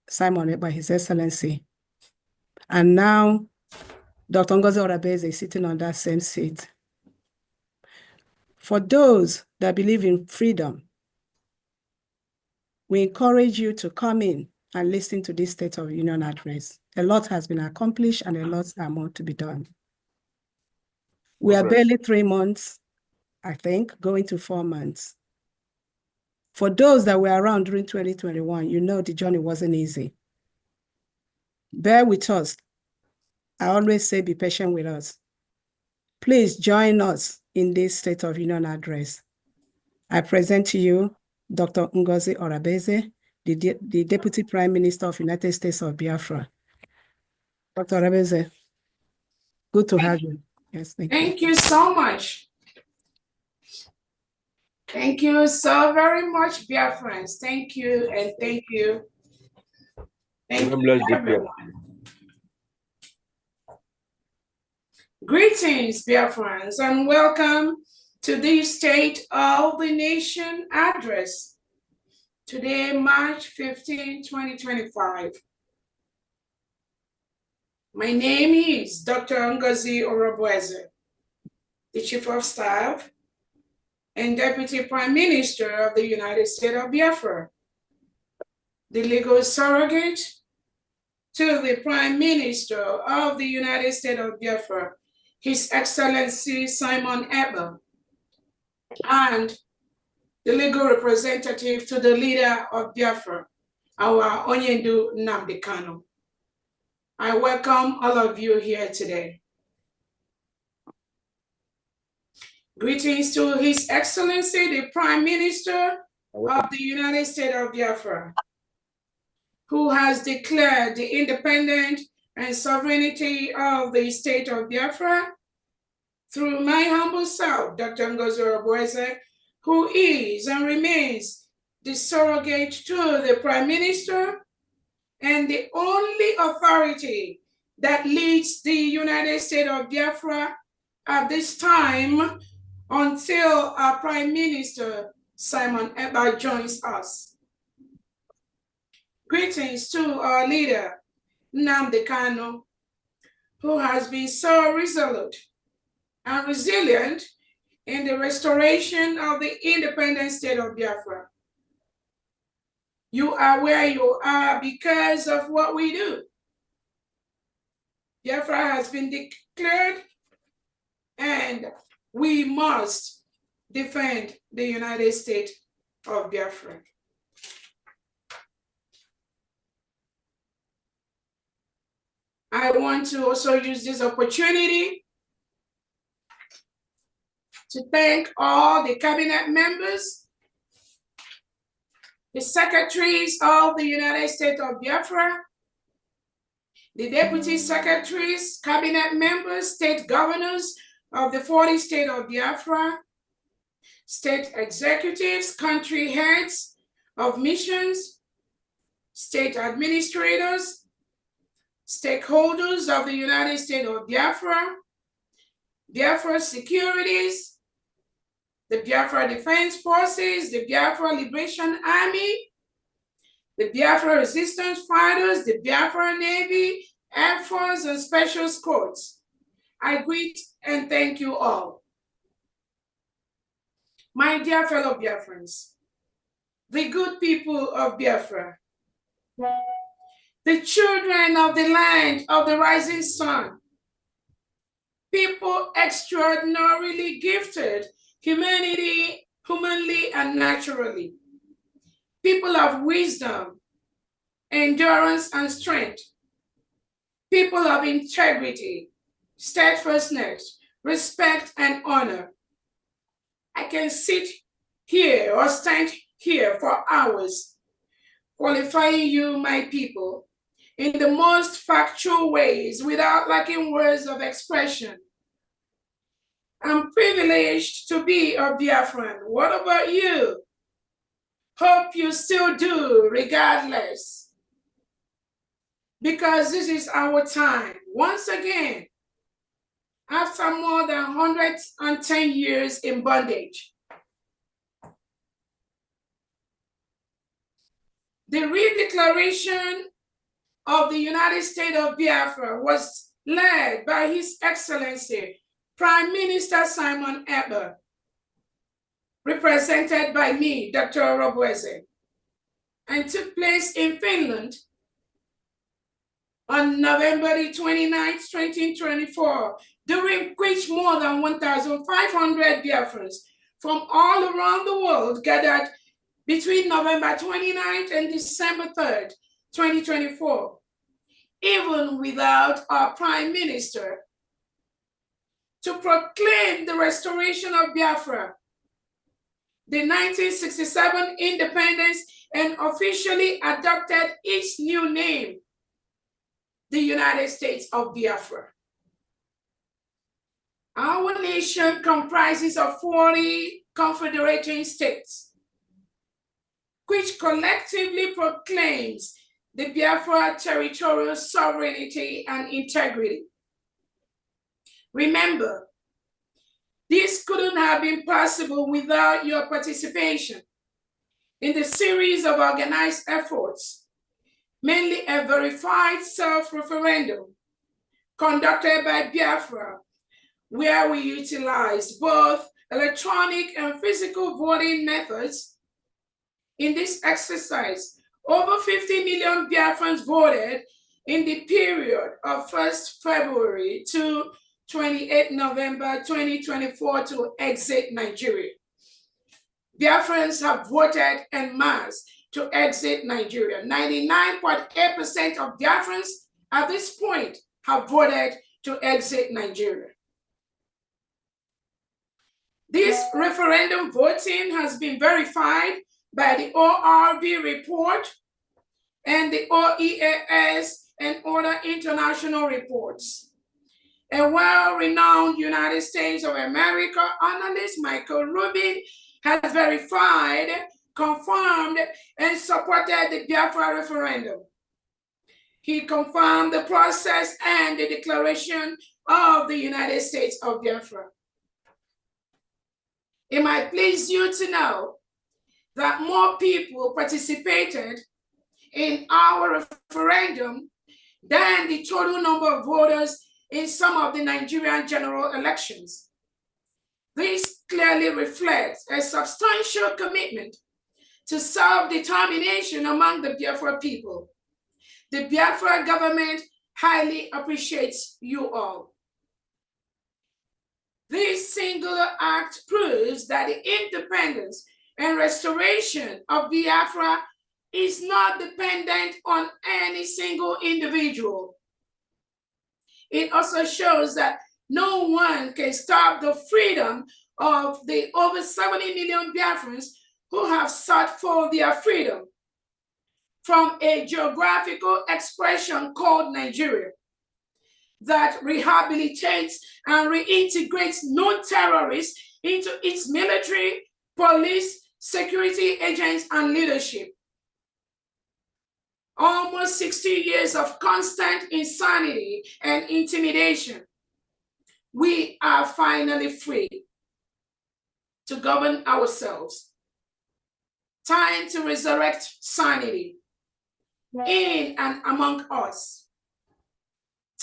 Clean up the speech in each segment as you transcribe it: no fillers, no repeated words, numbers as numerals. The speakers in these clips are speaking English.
Simon by His Excellency. And now, Dr. Ngozi Orabueze is sitting on that same seat. For those that believe in freedom, we encourage you to come in and listen to this State of Union address. A lot has been accomplished and a lot more to be done. We are barely 3 months, I think, going to 4 months. For those that were around during 2021, you know the journey wasn't easy. Bear with us. I always say be patient with us. Please join us in this State of Union address. I present to you Dr. Ngozi Orabueze, the Deputy Prime Minister of United States of Biafra. Dr. Orabueze, good to have you. Yes, thank you so much. Thank you so very much, Biafrans. Thank you and thank you. Thank you, everyone. Greetings, Biafrans, and welcome to the State of the Nation address. Today, March 15, 2025. My name is Dr. Ngozi Orabueze, the Chief of Staff and Deputy Prime Minister of the United States of Biafra, the legal surrogate to the Prime Minister of the United States of Biafra, His Excellency Simon Ekpa, and the legal representative to the leader of Biafra, our Onyendu Nnamdi Kanu. I welcome all of you here today. Greetings to His Excellency, the Prime Minister of the United States of Biafra, who has declared the independence and sovereignty of the state of Biafra through my humble self, Dr. Ngozi Orabueze, who is and remains the surrogate to the Prime Minister and the only authority that leads the United States of Biafra at this time until our Prime Minister, Simon Ekpa, joins us. Greetings to our leader, Nnamdi Kanu, who has been so resolute and resilient in the restoration of the independent state of Biafra. You are where you are because of what we do. Biafra has been declared, and we must defend the United States of Biafra. I want to also use this opportunity to thank all the cabinet members, the secretaries of the United States of Biafra, the deputy secretaries, cabinet members, state governors of the 40 states of Biafra, state executives, country heads of missions, state administrators, stakeholders of the United States of Biafra, Biafra Securities, the Biafra Defense Forces, the Biafra Liberation Army, the Biafra Resistance Fighters, the Biafra Navy, Air Force, and Special Squads. I greet and thank you all. My dear fellow Biafrans, the good people of Biafra, the children of the land of the rising sun, people extraordinarily gifted humanly and naturally, people of wisdom, endurance, and strength, people of integrity, steadfastness, respect, and honor. I can sit here or stand here for hours qualifying you, my people, in the most factual ways without lacking words of expression. I'm privileged to be a Biafran. What about you? Hope you still do, regardless. Because this is our time. Once again, after more than 110 years in bondage, The redeclaration of the United States of Biafra was led by His Excellency Prime Minister Simon Eber, represented by me, Dr. Orabueze, and took place in Finland on November the 29th, 2024, during which more than 1,500 Biafrans from all around the world gathered between November 29th and December 3rd, 2024, even without our Prime Minister, to proclaim the restoration of Biafra, the 1967 independence, and officially adopted its new name, the United States of Biafra. Our nation comprises of 40 confederating states, which collectively proclaims the Biafra territorial sovereignty and integrity. Remember, this couldn't have been possible without your participation in the series of organized efforts, mainly a verified self-referendum conducted by Biafra, where we utilized both electronic and physical voting methods. In this exercise, over 50 million Biafrans voted in the period of 1st February to 28 November 2024 to exit Nigeria. Biafrans have voted en masse to exit Nigeria. 99.8% of Biafrans at this point have voted to exit Nigeria. This referendum voting has been verified by the ORB report and the OEAS and other international reports. A well-renowned United States of America analyst, Michael Rubin, has verified, confirmed, and supported the Biafra referendum. He confirmed the process and the declaration of the United States of Biafra. It might please you to know that more people participated in our referendum than the total number of voters in some of the Nigerian general elections. This clearly reflects a substantial commitment to self-determination among the Biafra people. The Biafra government highly appreciates you all. This singular act proves that the independence and restoration of Biafra is not dependent on any single individual. It also shows that no one can stop the freedom of the over 70 million Biafrans who have sought for their freedom from a geographical expression called Nigeria that rehabilitates and reintegrates non-terrorists into its military, police, security agents, and leadership. Almost 60 years of constant insanity and intimidation. We are finally free to govern ourselves. Time to resurrect sanity in and among us.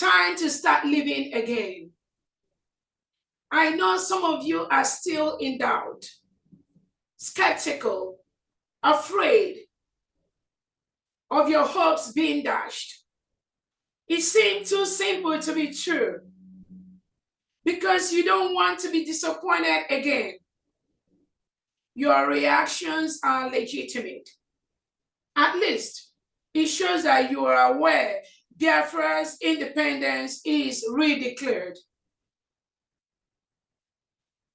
Time to start living again. I know some of you are still in doubt, skeptical, afraid of your hopes being dashed. It seemed too simple to be true because you don't want to be disappointed again. Your reactions are legitimate. At least it shows that you are aware Biafra's independence is redeclared.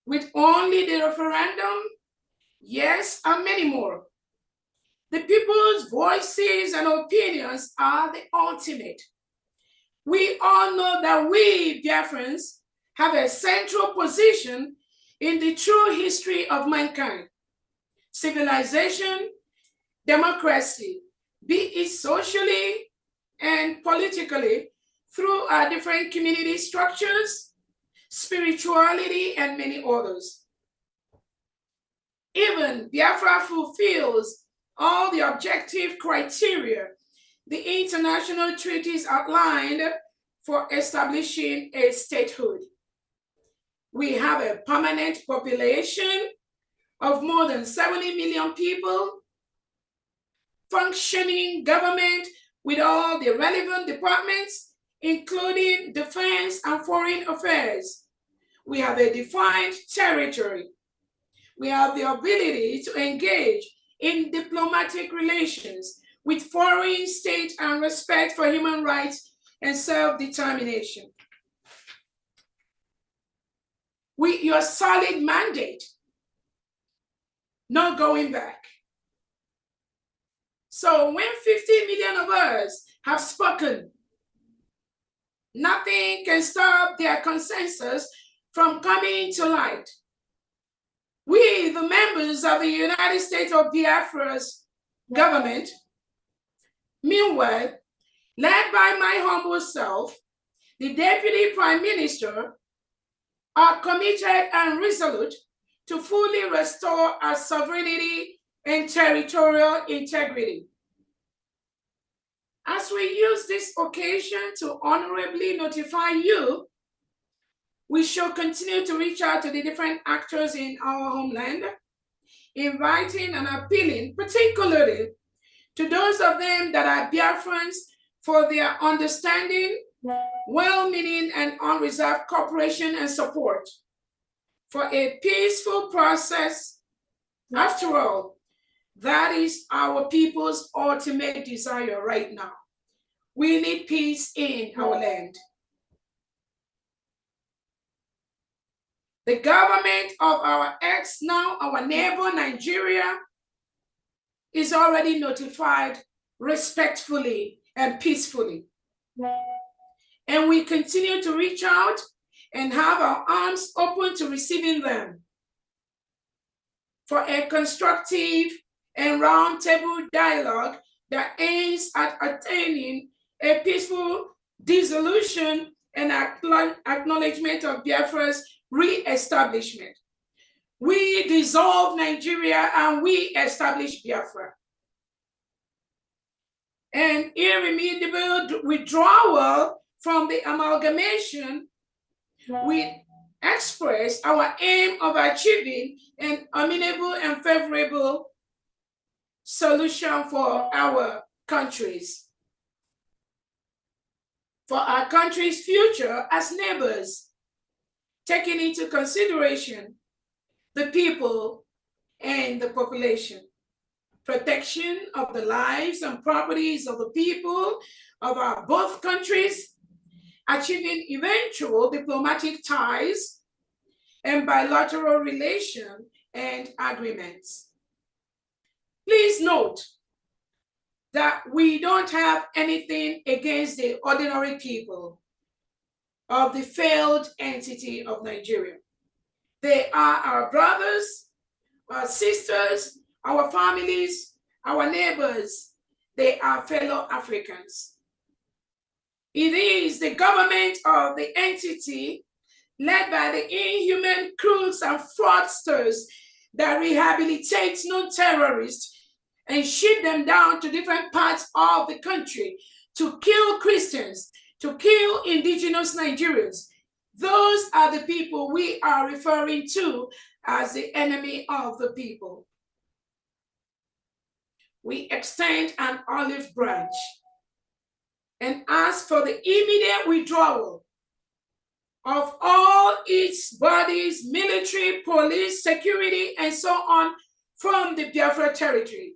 With only the referendum, yes, and many more. The people's voices and opinions are the ultimate. We all know that we, Biafrans, have a central position in the true history of mankind. Civilization, democracy, be it socially and politically, through our different community structures, spirituality, and many others. Even Biafra fulfills all the objective criteria the international treaties outlined for establishing a statehood. We have a permanent population of more than 70 million people, functioning government with all the relevant departments, including defense and foreign affairs. We have a defined territory. We have the ability to engage in diplomatic relations with foreign states and respect for human rights and self-determination. Your solid mandate, no going back. So when 50 million of us have spoken, nothing can stop their consensus from coming to light. We, the members of the United States of Biafra's government, meanwhile, led by my humble self, the Deputy Prime Minister, are committed and resolute to fully restore our sovereignty and territorial integrity. As we use this occasion to honorably notify you, we shall continue to reach out to the different actors in our homeland, inviting and appealing particularly to those of them that are Biafrans for their understanding, well-meaning and unreserved cooperation and support for a peaceful process. After all, that is our people's ultimate desire right now. We need peace in our land. The government of our neighbor Nigeria is already notified respectfully and peacefully. And we continue to reach out and have our arms open to receiving them for a constructive and roundtable dialogue that aims at attaining a peaceful dissolution and acknowledgement of Biafra's re-establishment. We dissolve Nigeria and we establish Biafra. An irremediable withdrawal from the amalgamation, we express our aim of achieving an amenable and favorable solution for our countries, for our country's future as neighbors, taking into consideration the people and the population, protection of the lives and properties of the people of our both countries, achieving eventual diplomatic ties and bilateral relations and agreements. Please note that we don't have anything against the ordinary people of the failed entity of Nigeria. They are our brothers, our sisters, our families, our neighbors. They are fellow Africans. It is the government of the entity led by the inhuman crooks and fraudsters that rehabilitates non-terrorists and ship them down to different parts of the country to kill Christians, to kill indigenous Nigerians. Those are the people we are referring to as the enemy of the people. We extend an olive branch and ask for the immediate withdrawal of all its bodies, military, police, security, and so on from the Biafra territory.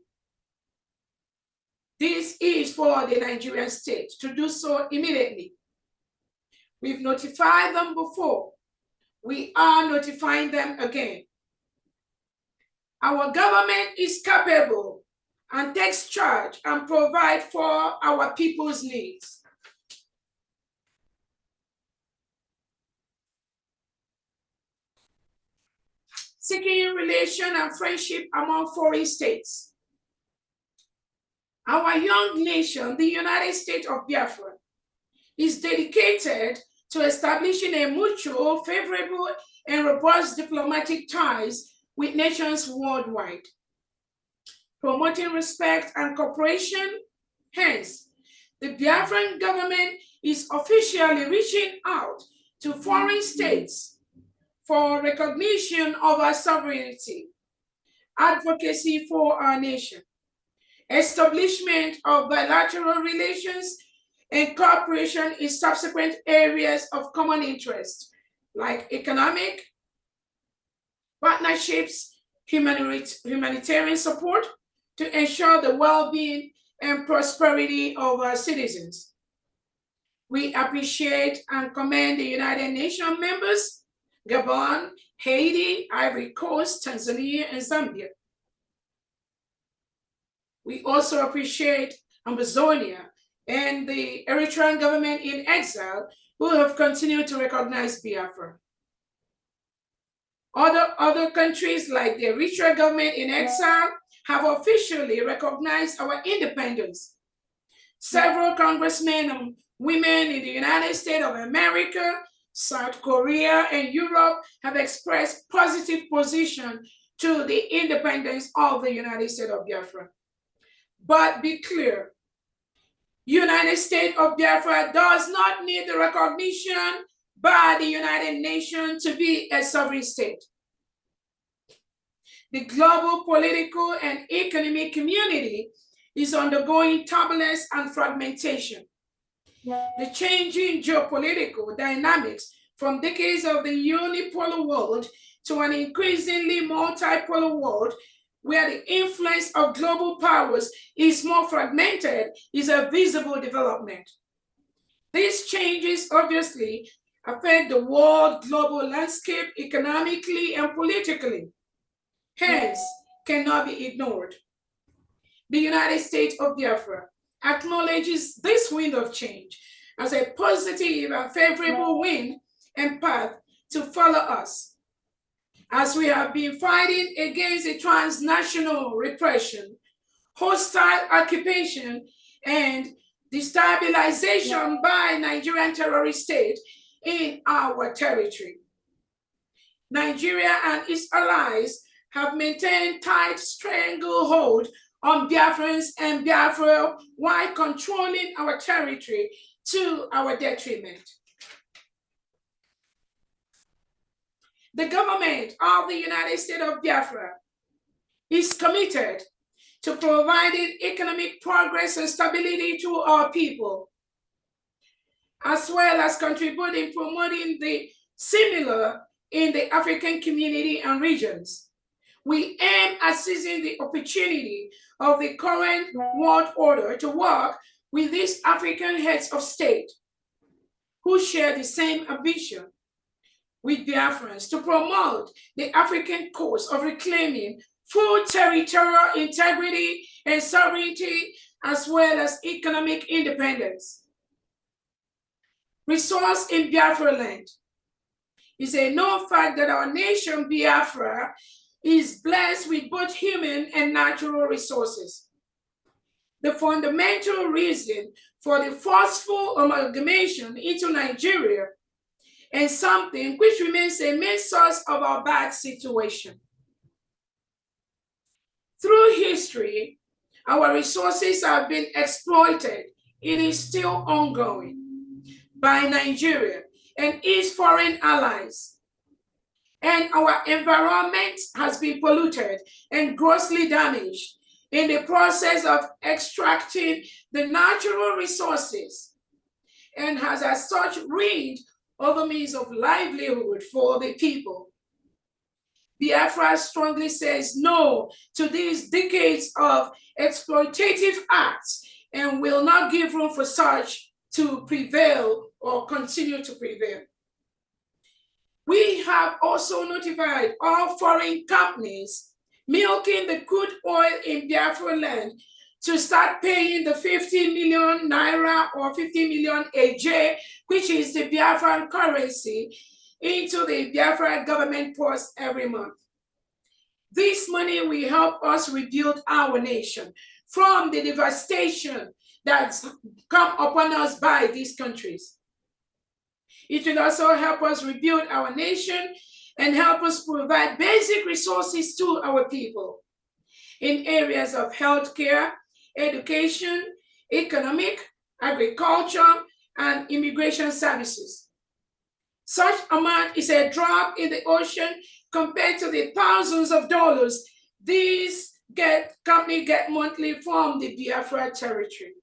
This is for the Nigerian state to do so immediately. We've notified them before. We are notifying them again. Our government is capable and takes charge and provides for our people's needs. Seeking relation and friendship among foreign states. Our young nation, the United States of Biafra, is dedicated to establishing a mutual, favorable, and robust diplomatic ties with nations worldwide. promoting respect and cooperation. Hence, the Biafran government is officially reaching out to foreign states for recognition of our sovereignty, advocacy for our nation, establishment of bilateral relations, and cooperation in subsequent areas of common interest, like economic partnerships, humanitarian support, to ensure the well-being and prosperity of our citizens. We appreciate and commend the United Nations members, Gabon, Haiti, Ivory Coast, Tanzania, and Zambia. We also appreciate Amazonia and the Eritrean government in exile, who have continued to recognize Biafra. Other countries like the Eritrean government in exile have officially recognized our independence. Several congressmen and women in the United States of America, South Korea, and Europe have expressed positive position to the independence of the United States of Biafra. But be clear, United States of Biafra does not need the recognition by the United Nations to be a sovereign state. The global political and economic community is undergoing turbulence and fragmentation. The changing geopolitical dynamics from decades of the unipolar world to an increasingly multipolar world where the influence of global powers is more fragmented is a visible development. These changes obviously affect the world global landscape economically and politically, hence cannot be ignored. The United States of Biafra acknowledges this wind of change as a positive and favorable wind and path to follow us, as we have been fighting against a transnational repression, hostile occupation, and destabilization by Nigerian terrorist state in our territory. Nigeria and its allies have maintained tight stranglehold on Biafrans and Biafra while controlling our territory to our detriment. The government of the United States of Biafra is committed to providing economic progress and stability to our people, as well as contributing promoting the similar in the African community and regions. We aim at seizing the opportunity of the current world order to work with these African heads of state who share the same ambition with Biafrans to promote the African cause of reclaiming full territorial integrity and sovereignty, as well as economic independence. Resource in Biafra land is a known fact that our nation, Biafra, is blessed with both human and natural resources. The fundamental reason for the forceful amalgamation into Nigeria and something which remains a main source of our bad situation. Through history, our resources have been exploited. It is still ongoing by Nigeria and its foreign allies. And our environment has been polluted and grossly damaged in the process of extracting the natural resources, and has as such ruined other means of livelihood for the people. Biafra strongly says no to these decades of exploitative acts and will not give room for such to prevail or continue to prevail. We have also notified all foreign companies milking the crude oil in Biafra land to start paying the 50 million naira or 50 million AJ, which is the Biafran currency, into the Biafra government purse every month. This money will help us rebuild our nation from the devastation that's come upon us by these countries. It will also help us rebuild our nation and help us provide basic resources to our people. in areas of healthcare, education, economic, agriculture, and immigration services. Such amount is a drop in the ocean compared to the thousands of dollars these companies get monthly from the Biafra territory.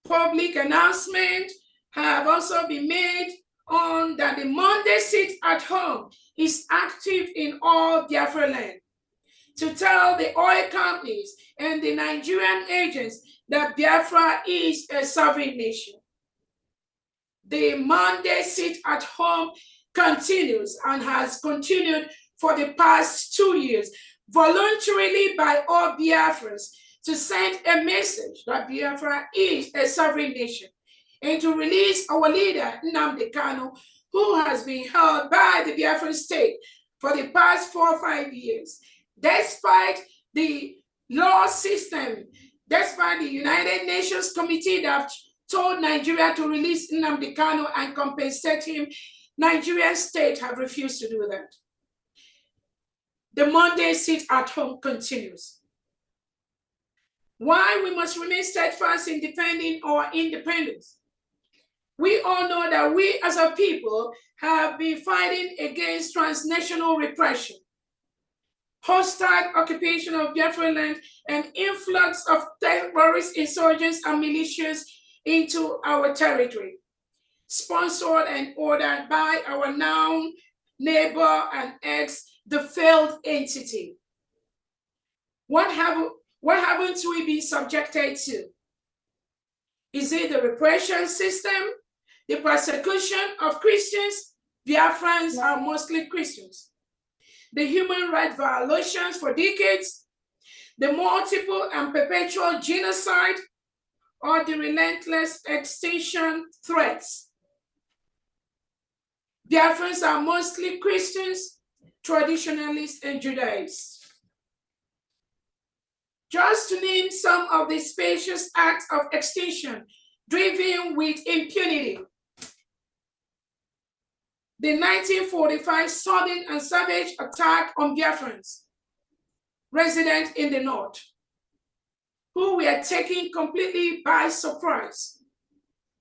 Public announcements have also been made on that the Monday sit at home is active in all Biafra land to tell the oil companies and the Nigerian agents that Biafra is a sovereign nation. The Monday sit at home continues and has continued for the past 2 years, voluntarily by all Biafrans to send a message that Biafra is a sovereign nation and to release our leader, Nnamdi Kanu, who has been held by the Biafran state for the past 4 or 5 years. Despite the law system, despite the United Nations Committee that told Nigeria to release Nnamdi Kanu and compensate him, Nigerian state have refused to do that. The Monday sit at home continues. Why we must remain steadfast in defending our independence? We all know that we as a people have been fighting against transnational repression, hostile occupation of Biafra land, and influx of terrorist insurgents and militias into our territory, sponsored and ordered by our now neighbor and ex, the failed entity. What haven't we been subjected to? Is it the repression system, the persecution of Christians? Biafrans are mostly Christians. The human rights violations for decades, the multiple and perpetual genocide, or the relentless extinction threats. Biafrans are mostly Christians, traditionalists, and Judaists. Just to name some of the spacious acts of extinction driven with impunity. The 1945 sudden and savage attack on Biafrans resident in the north, who were taken completely by surprise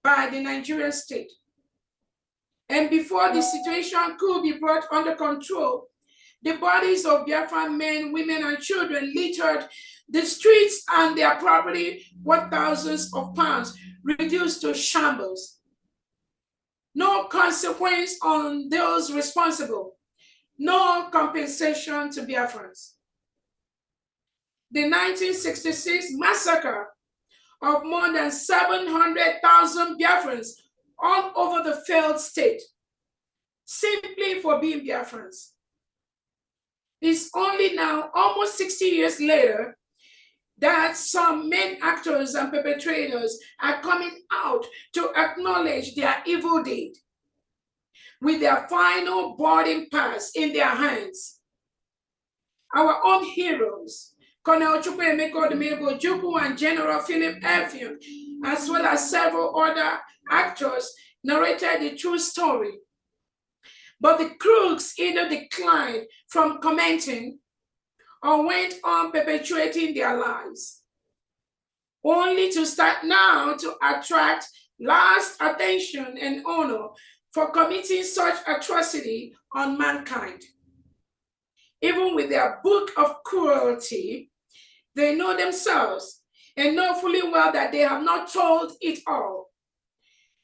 by the Nigerian state. And before the situation could be brought under control, the bodies of Biafran men, women, and children littered the streets and their property worth thousands of pounds, reduced to shambles. No consequence on those responsible, no compensation to Biafrans. The 1966 massacre of more than 700,000 Biafrans all over the failed state, simply for being Biafrans. It's only now, almost 60 years later, that some main actors and perpetrators are coming out to acknowledge their evil deed with their final boarding pass in their hands. Our own heroes, Colonel Chukwuemeka Odumegwu and General Philip Effiong, as well as several other actors, narrated the true story. But the crooks either declined from commenting or went on perpetuating their lies, only to start now to attract last attention and honor for committing such atrocity on mankind. Even with their book of cruelty, they know themselves and know fully well that they have not told it all.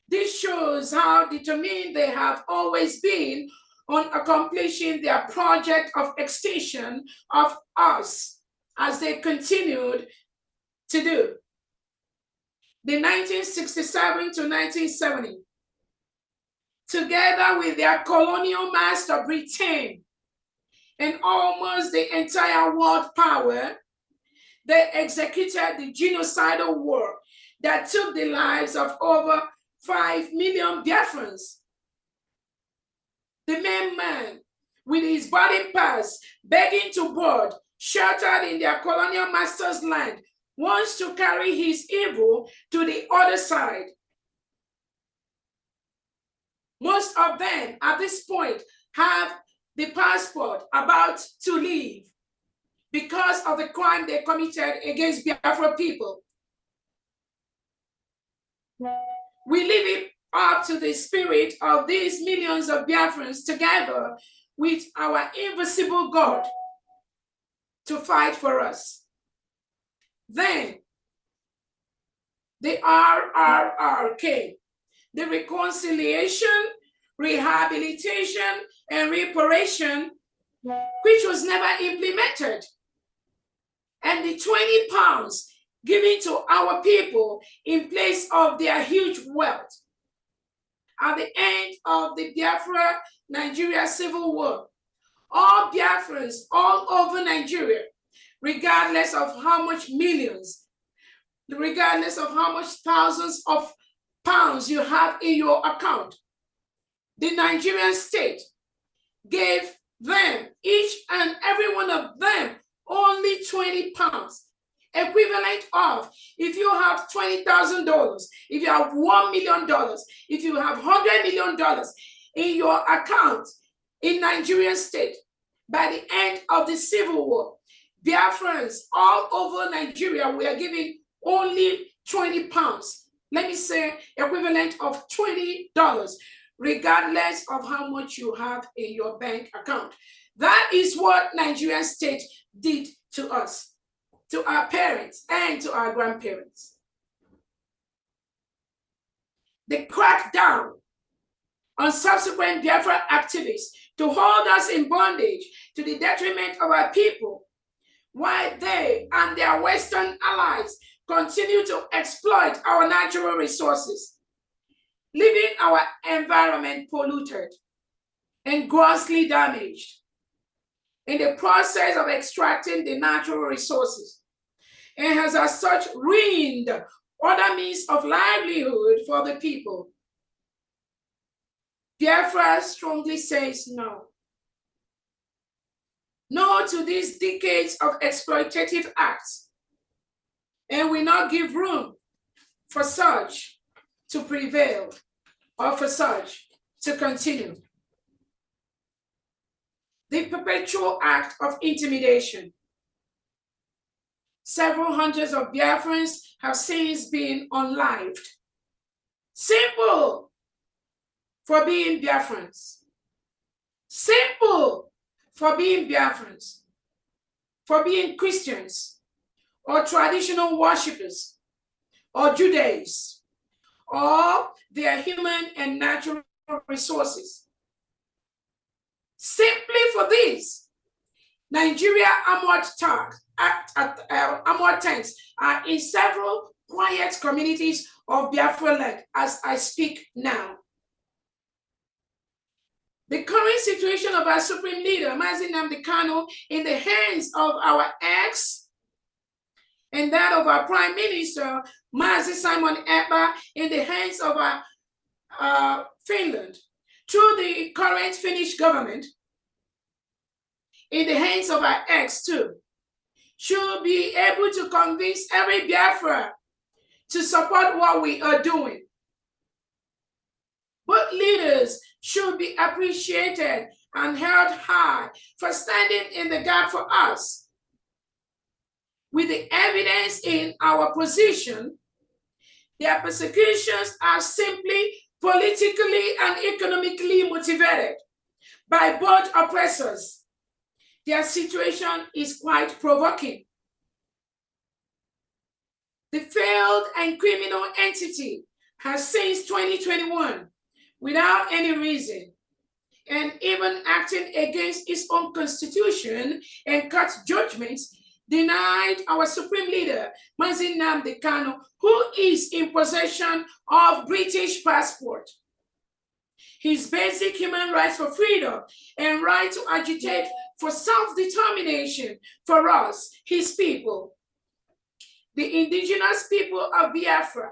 This shows how determined they have always been on accomplishing their project of extinction of us, as they continued to do. The 1967 to 1970, together with their colonial master Britain and almost the entire world power, they executed the genocidal war that took the lives of over 5 million Biafrans. The main man, with his boarding pass, begging to board, sheltered in their colonial master's land, wants to carry his evil to the other side. Most of them at this point have the passport about to leave. because of the crime they committed against Biafra people. We leave it up to the spirit of these millions of Biafrans together with our invisible God to fight for us. Then the RRR came, the reconciliation, rehabilitation, and reparation, which was never implemented. And the 20 pounds given to our people in place of their huge wealth. At the end of the Biafra Nigeria Civil War, all Biafrans all over Nigeria, regardless of how much millions, regardless of how much thousands of pounds you have in your account, the Nigerian state gave them, each and every one of them, only 20 pounds, equivalent of, if you have $20,000, if you have $1 million, if you have $100 million in your account in Nigerian state, by the end of the Civil War, Biafrans all over Nigeria were given only 20 pounds. Let me say equivalent of $20, regardless of how much you have in your bank account. That is what Nigerian state did to us, to our parents and to our grandparents. The crackdown on subsequent Biafra activists to hold us in bondage to the detriment of our people, while they and their Western allies continue to exploit our natural resources, leaving our environment polluted and grossly damaged in the process of extracting the natural resources, and has as such ruined other means of livelihood for the people. Biafra strongly says no. No to these decades of exploitative acts, and will not give room for such to prevail or for such to continue. The perpetual act of intimidation. Several hundreds of Biafrans have since been unlived. Simple for being Biafrans. Simple for being Biafrans, for being Christians, or traditional worshippers, or Judaizers, or their human and natural resources. Simply for this, Nigeria armored tanks are in several quiet communities of Biafra land as I speak now. The current situation of our Supreme Leader, Mazi Nnamdi Kanu, in the hands of our ex, and that of our Prime Minister, Mazi Simon Ekpa, in the hands of our Finland, through the current Finnish government, in the hands of our ex too, should be able to convince every Biafra to support what we are doing. Both leaders should be appreciated and held high for standing in the gap for us. With the evidence in our position, their persecutions are simply politically and economically motivated by both oppressors. Their situation is quite provoking. The failed and criminal entity has since 2021, without any reason, and even acting against its own constitution and court judgments, denied our Supreme Leader, Mazi Nnamdi Kanu, who is in possession of British passport, his basic human rights for freedom and right to agitate for self-determination for us, his people, the indigenous people of Biafra.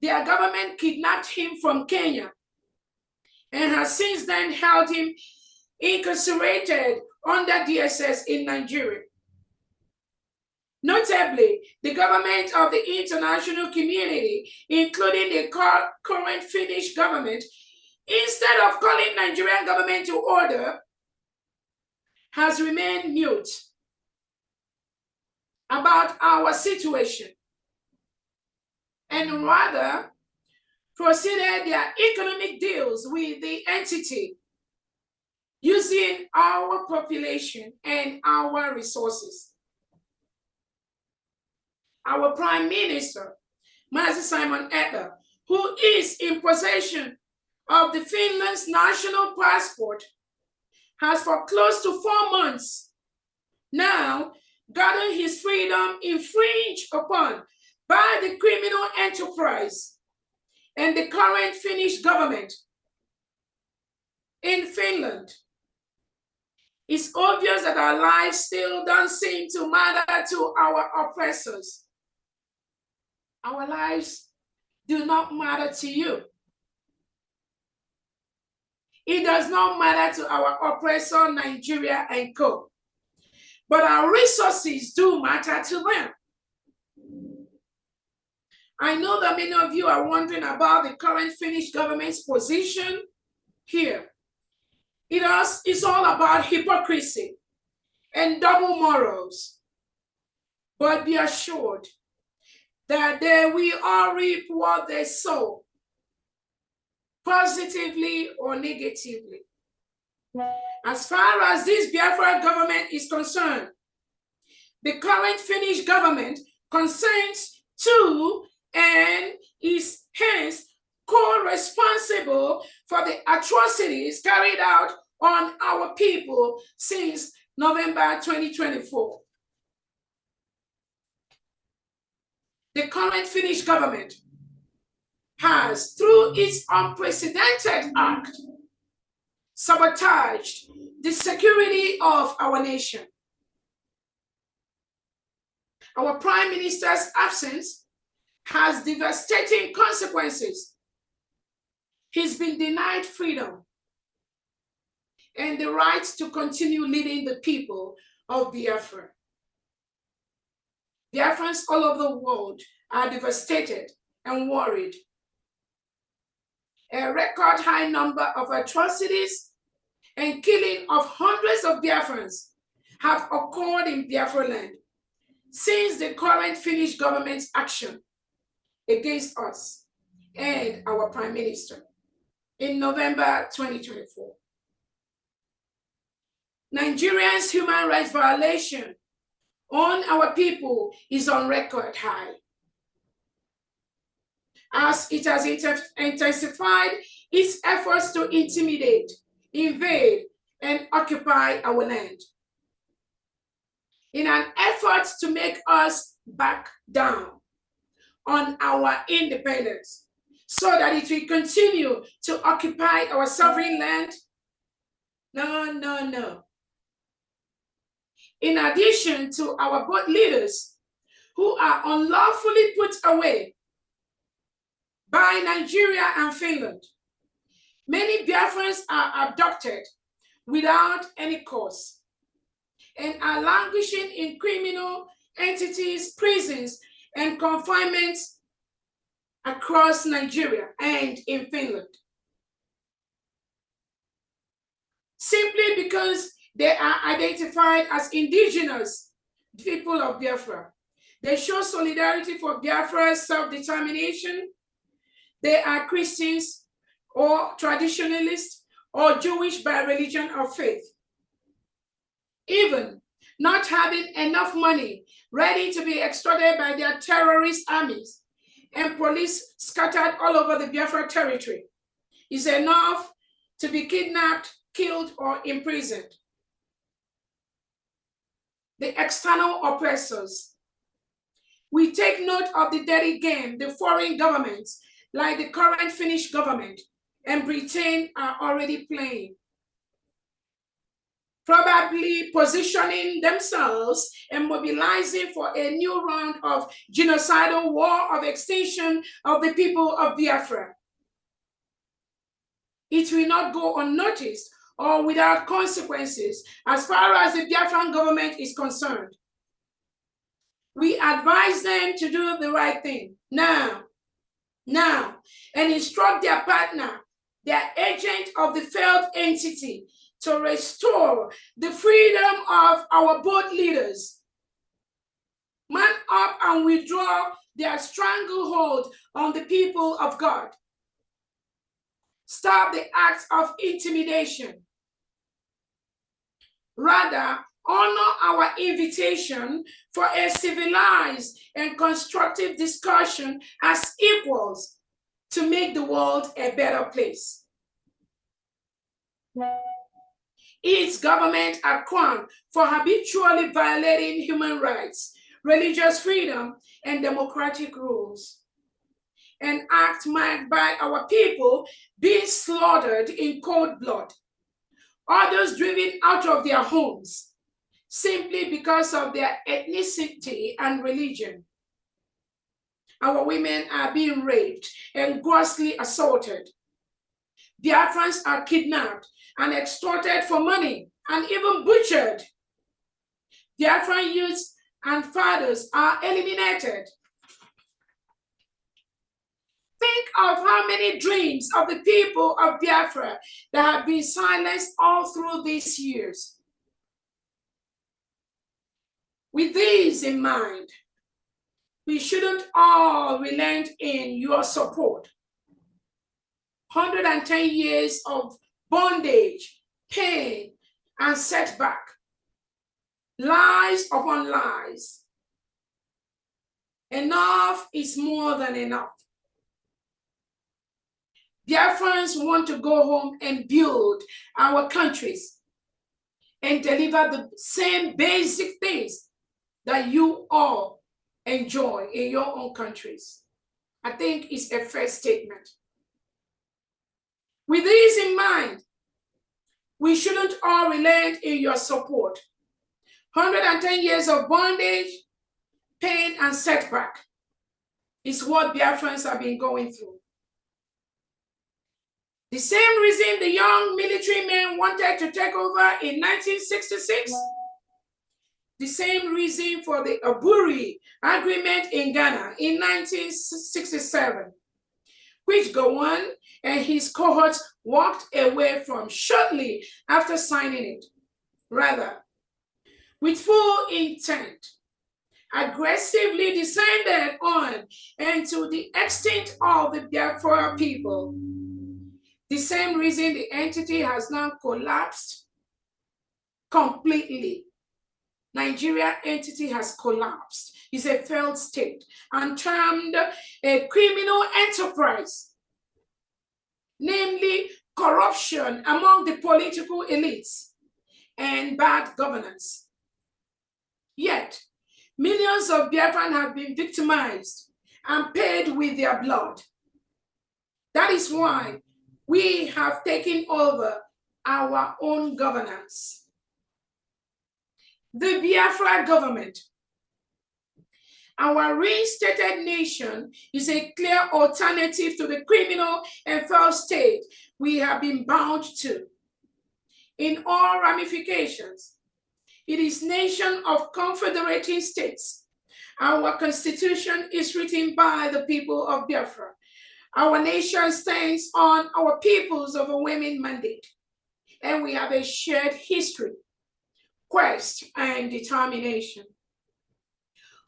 Their government kidnapped him from Kenya and has since then held him incarcerated under DSS in Nigeria. Notably, the government of the international community, including the current Finnish government, instead of calling Nigerian government to order, has remained mute about our situation and rather proceeded their economic deals with the entity using our population and our resources. Our Prime Minister, Mazi Simon Ekpa, who is in possession of the Finland's national passport, has for close to 4 months now gotten his freedom infringed upon by the criminal enterprise and the current Finnish government in Finland. It's obvious that our lives still don't seem to matter to our oppressors. Our lives do not matter to you. It does not matter to our oppressor, Nigeria and co. But our resources do matter to them. I know that many of you are wondering about the current Finnish government's position here. It's all about hypocrisy and double morals. But be assured that they will all reap what they sow, positively or negatively. As far as this Biafra government is concerned, the current Finnish government consents to and is hence co-responsible for the atrocities carried out on our people since November 2024. The current Finnish government has, through its unprecedented act, sabotaged the security of our nation. Our Prime Minister's absence has devastating consequences. He's been denied freedom and the right to continue leading the people of Biafra. Biafrans all over the world are devastated and worried. A record high number of atrocities and killing of hundreds of Biafrans have occurred in Biafra land since the current Finnish government's action against us and our Prime Minister in November 2024. Nigeria's human rights violation on our people is on record high, as it has intensified its efforts to intimidate, invade, and occupy our land in an effort to make us back down on our independence so that it will continue to occupy our sovereign land. No, no, no. In addition to our both leaders who are unlawfully put away by Nigeria and Finland, many Biafrans are abducted without any cause and are languishing in criminal entities, prisons, and confinements across Nigeria and in Finland, simply because they are identified as indigenous people of Biafra. They show solidarity for Biafra's self-determination. They are Christians or traditionalists or Jewish by religion or faith. Even not having enough money ready to be extorted by their terrorist armies and police scattered all over the Biafra territory is enough to be kidnapped, killed, or imprisoned. The external oppressors. We take note of the dirty game the foreign governments, like the current Finnish government and Britain, are already playing, probably positioning themselves and mobilizing for a new round of genocidal war of extinction of the people of Biafra. It will not go unnoticed or without consequences as far as the Biafran government is concerned. We advise them to do the right thing now, and instruct their partner, their agent of the failed entity, to restore the freedom of our boat leaders. Man up and withdraw their stranglehold on the people of God. Stop the acts of intimidation. Rather, honor our invitation for a civilized and constructive discussion as equals to make the world a better place. Its government are crowned for habitually violating human rights, religious freedom, and democratic rules. An act marked by our people being slaughtered in cold blood, others driven out of their homes simply because of their ethnicity and religion. Our women are being raped and grossly assaulted. Biafrans are kidnapped and extorted for money and even butchered. Biafran youths and fathers are eliminated. Think of how many dreams of the people of Biafra that have been silenced all through these years. With these in mind, we shouldn't all relent in your support. 110 years of bondage, pain, and setback. Lies upon lies. Enough is more than enough. Biafrans want to go home and build our countries and deliver the same basic things that you all enjoy in your own countries. I think it's a fair statement. With this in mind, we shouldn't all relent in your support. 110 years of bondage, pain, and setback is what Biafrans have been going through. The same reason the young military men wanted to take over in 1966, the same reason for the Aburi Agreement in Ghana in 1967, which Gowon and his cohorts walked away from shortly after signing it. Rather, with full intent, aggressively descended on and to the extent of the Biafra people. The same reason the entity has now collapsed completely. Nigeria entity has collapsed. It's a failed state and termed a criminal enterprise, namely corruption among the political elites and bad governance. Yet, millions of Biafran have been victimized and paid with their blood. That is why we have taken over our own governance. The Biafra government, our reinstated nation, is a clear alternative to the criminal and failed state we have been bound to. In all ramifications, it is nation of confederating states. Our constitution is written by the people of Biafra. Our nation stands on our people's overwhelming mandate, and we have a shared history, quest, and determination.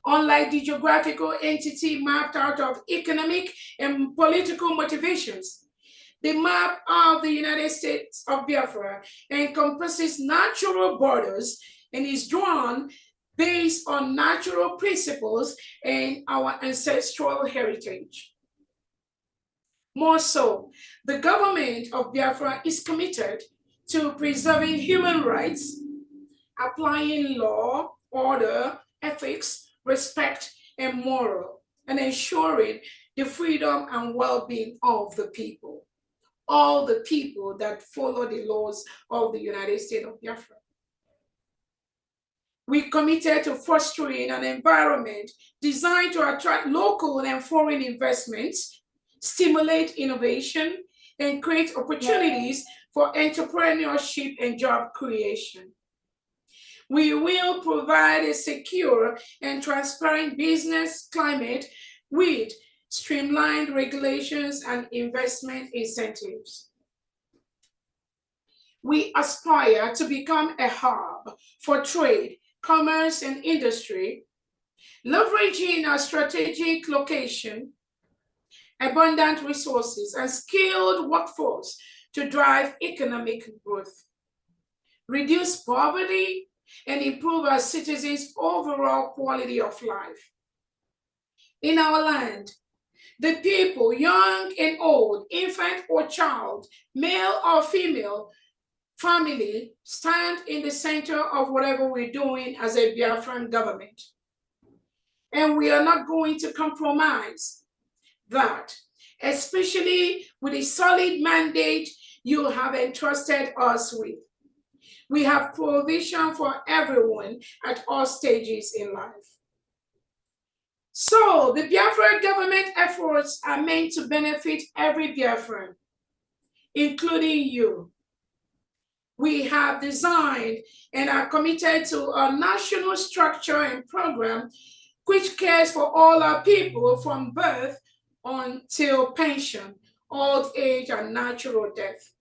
Unlike the geographical entity mapped out of economic and political motivations, the map of the United States of Biafra encompasses natural borders and is drawn based on natural principles and our ancestral heritage. More so, the government of Biafra is committed to preserving human rights, applying law, order, ethics, respect, and moral, and ensuring the freedom and well-being of the people, all the people that follow the laws of the United States of Biafra. We committed to fostering an environment designed to attract local and foreign investments, stimulate innovation, and create opportunities for entrepreneurship and job creation. We will provide a secure and transparent business climate with streamlined regulations and investment incentives. we aspire to become a hub for trade, commerce, and industry, leveraging our strategic location, abundant resources, and skilled workforce to drive economic growth, reduce poverty, and improve our citizens' overall quality of life. In our land, the people, young and old, infant or child, male or female, family, stand in the center of whatever we're doing as a Biafran government. And we are not going to compromise that, especially with a solid mandate you have entrusted us with. We have provision for everyone at all stages in life. So the Biafra government efforts are meant to benefit every Biafran, including you. We have designed and are committed to a national structure and program which cares for all our people from birth until pension, old age, and natural death.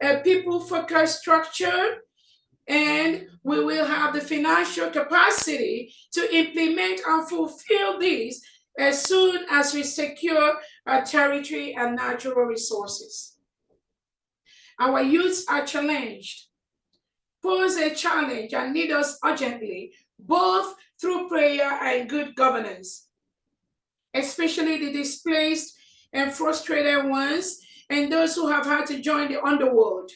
A people-focused structure, and we will have the financial capacity to implement and fulfill these as soon as we secure our territory and natural resources. Our youths are challenged, pose a challenge, and need us urgently, both through prayer and good governance, especially the displaced and frustrated ones and those who have had to join the underworld.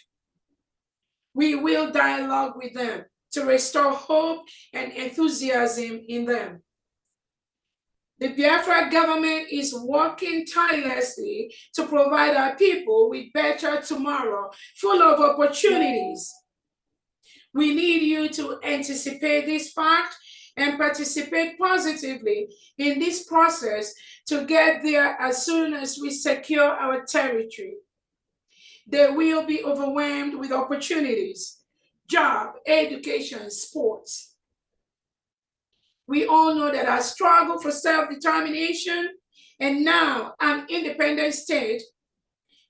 We will dialogue with them to restore hope and enthusiasm in them. The Biafra government is working tirelessly to provide our people with better tomorrow, full of opportunities. We need you to anticipate this fact and participate positively in this process to get there as soon as we secure our territory. They will be overwhelmed with opportunities, job, education, sports. We all know that our struggle for self-determination and now an independent state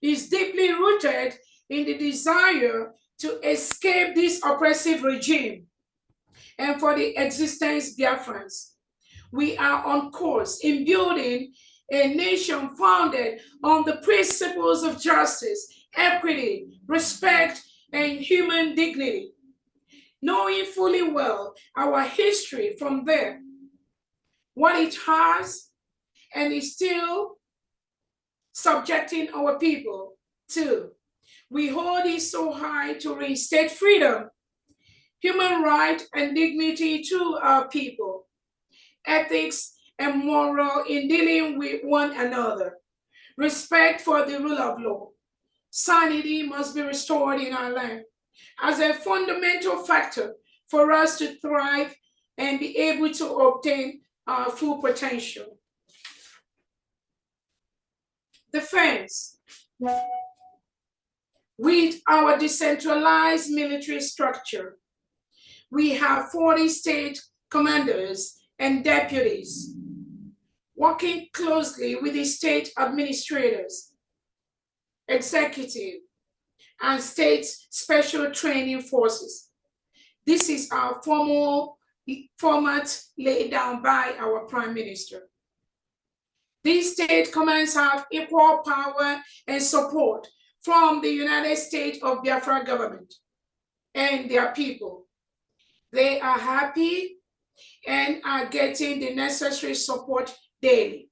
is deeply rooted in the desire to escape this oppressive regime and for the existence Biafrans. We are on course in building a nation founded on the principles of justice, equity, respect, and human dignity, knowing fully well our history from there, what it has, and is still subjecting our people to. We hold it so high to reinstate freedom, human right, and dignity to our people, ethics and moral in dealing with one another, respect for the rule of law. Sanity must be restored in our land as a fundamental factor for us to thrive and be able to obtain our full potential. Defense. With our decentralized military structure, we have 40 state commanders and deputies working closely with the state administrators, executive, and state special training forces. This is our formal format laid down by our Prime Minister. These state commands have equal power and support from the United States of Biafra government and their people. They are happy and are getting the necessary support daily.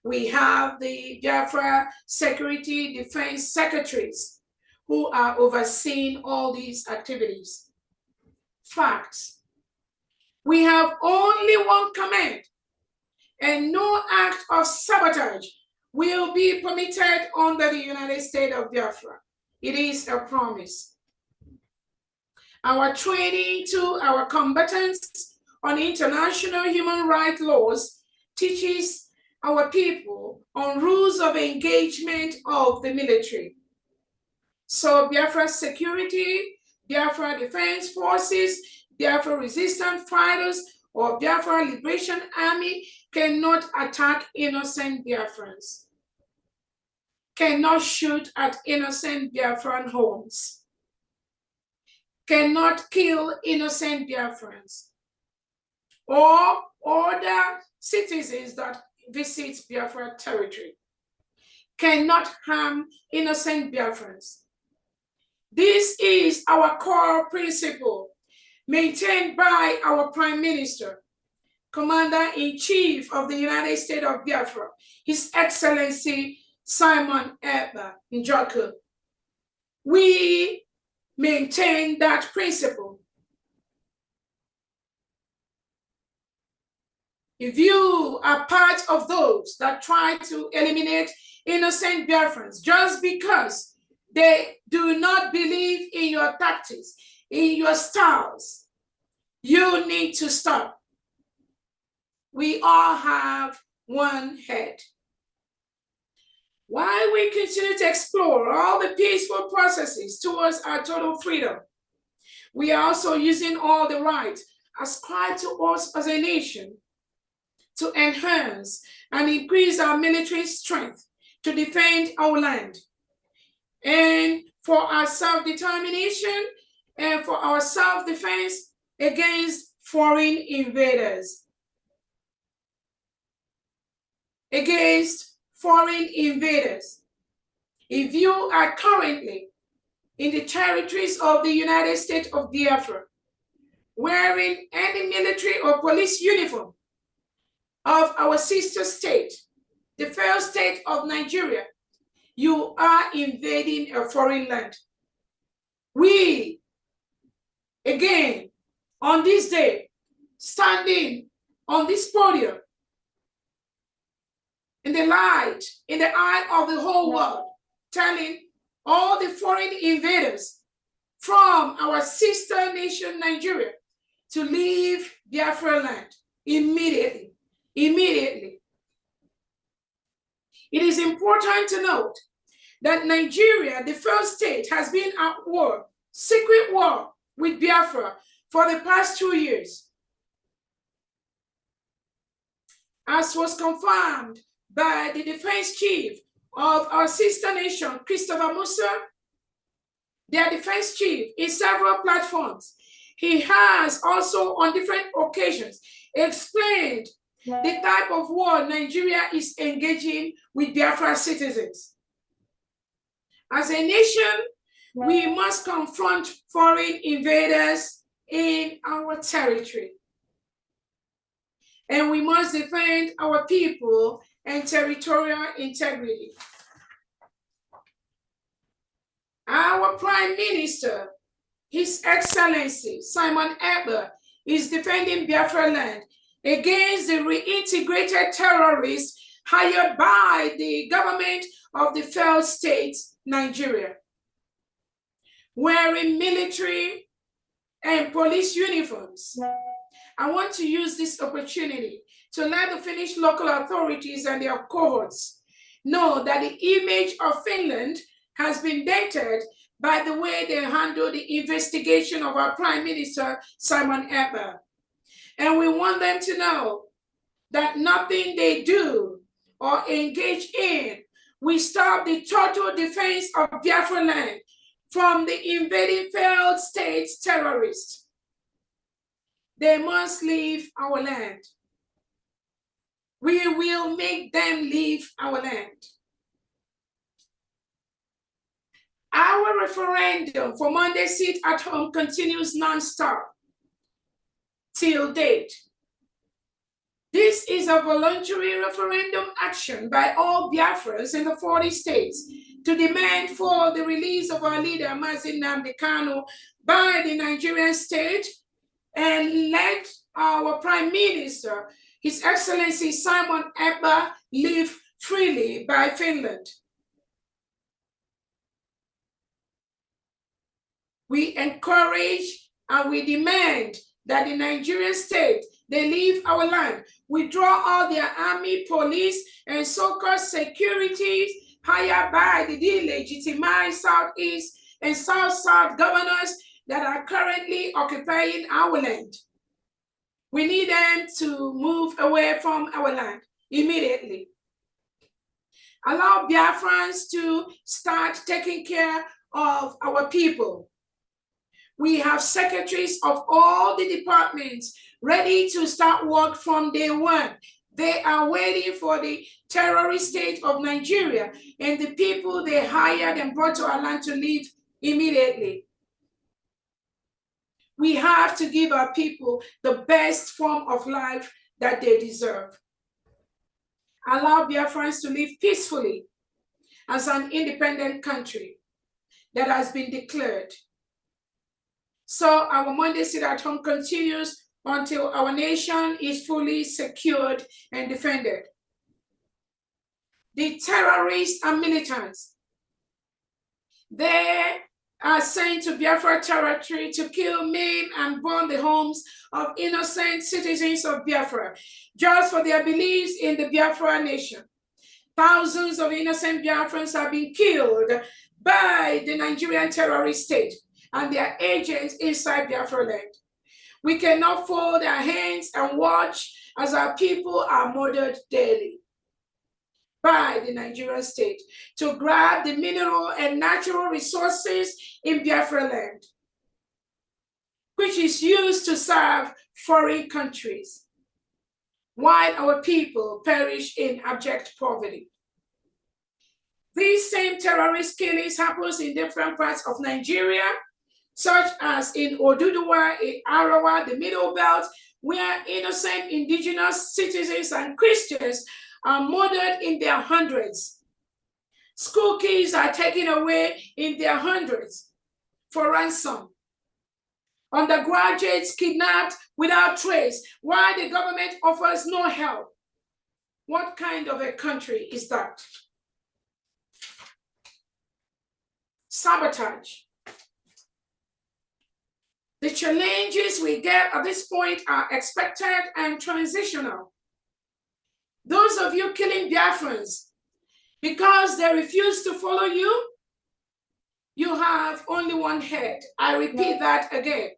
We have the Biafra Security Defense Secretaries who are overseeing all these activities. Facts. We have only one command, and no act of sabotage will be permitted under the United States of Biafra. It is a promise. Our training to our combatants on international human rights laws teaches our people on rules of engagement of the military. So Biafra Security, Biafra Defense Forces, Biafra Resistance Fighters, or Biafra Liberation Army cannot attack innocent Biafrans, cannot shoot at innocent Biafran homes. cannot kill innocent Biafrans or other citizens that visit Biafra territory, cannot harm innocent Biafrans. This is our core principle, maintained by our Prime Minister, Commander-in-Chief of the United States of Biafra, His Excellency Simon Ekpa Njoku. We maintain that principle. If you are part of those that try to eliminate innocent Biafrans just because they do not believe in your tactics, in your styles, you need to stop. We all have one head. While we continue to explore all the peaceful processes towards our total freedom, we are also using all the rights ascribed to us as a nation to enhance and increase our military strength to defend our land and for our self-determination and for our self-defense against foreign invaders. Against foreign invaders. If you are currently in the territories of the United States of Biafra, wearing any military or police uniform of our sister state, the failed state of Nigeria, you are invading a foreign land. We, again, on this day, standing on this podium, in the light, in the eye of the whole world, telling all the foreign invaders from our sister nation, Nigeria, to leave Biafra land immediately. Immediately. It is important to note that Nigeria, the first state, has been at war, secret war with Biafra for the past 2 years. As was confirmed by the defense chief of our sister nation, Christopher Musa, their defense chief, in several platforms. He has also on different occasions explained the type of war Nigeria is engaging with Biafra citizens. As a nation, we must confront foreign invaders in our territory. And we must defend our people and territorial integrity. Our Prime Minister, His Excellency Simon Ekpa, is defending Biafra land against the reintegrated terrorists hired by the government of the failed state, Nigeria. Wearing military and police uniforms, I want to use this opportunity to let the Finnish local authorities and their cohorts know that the image of Finland has been dented by the way they handle the investigation of our Prime Minister, Simon Ekpa. And we want them to know that nothing they do or engage in will stop the total defense of Biafra land from the invading failed states terrorists. They must leave our land. We will make them leave our land. Our referendum for Monday Sit at Home continues non-stop till date. This is a voluntary referendum action by all Biafrans in the 40 states to demand for the release of our leader, Mazi Nnamdi Kanu, by the Nigerian state and let our Prime Minister, His Excellency Simon Ekpa, live freely by Finland. We encourage and we demand that the Nigerian state, they leave our land, withdraw all their army, police, and so-called securities hired by the delegitimized Southeast and South-South governors that are currently occupying our land. We need them to move away from our land immediately. Allow Biafrans to start taking care of our people. We have secretaries of all the departments ready to start work from day one. They are waiting for the terrorist state of Nigeria and the people they hired and brought to our land to live immediately. We have to give our people the best form of life that they deserve. Allow Biafrans to live peacefully as an independent country that has been declared. So our Monday sit-at-home continues until our nation is fully secured and defended. The terrorists and militants, they are sent to Biafra territory to kill, maim, and burn the homes of innocent citizens of Biafra, just for their beliefs in the Biafra nation. Thousands of innocent Biafrans have been killed by the Nigerian terrorist state and their agents inside Biafra land. We cannot fold our hands and watch as our people are murdered daily by the Nigerian state to grab the mineral and natural resources in Biafra land, which is used to serve foreign countries, while our people perish in abject poverty. These same terrorist killings happens in different parts of Nigeria, such as in Oduduwa, in Arawa, the Middle Belt, where innocent indigenous citizens and Christians are murdered in their hundreds. School kids are taken away in their hundreds for ransom. Undergraduates kidnapped without trace, while the government offers no help. What kind of a country is that? Sabotage. The challenges we get at this point are expected and transitional. Those of you killing Biafrans because they refuse to follow you, you have only one head. I repeat that again.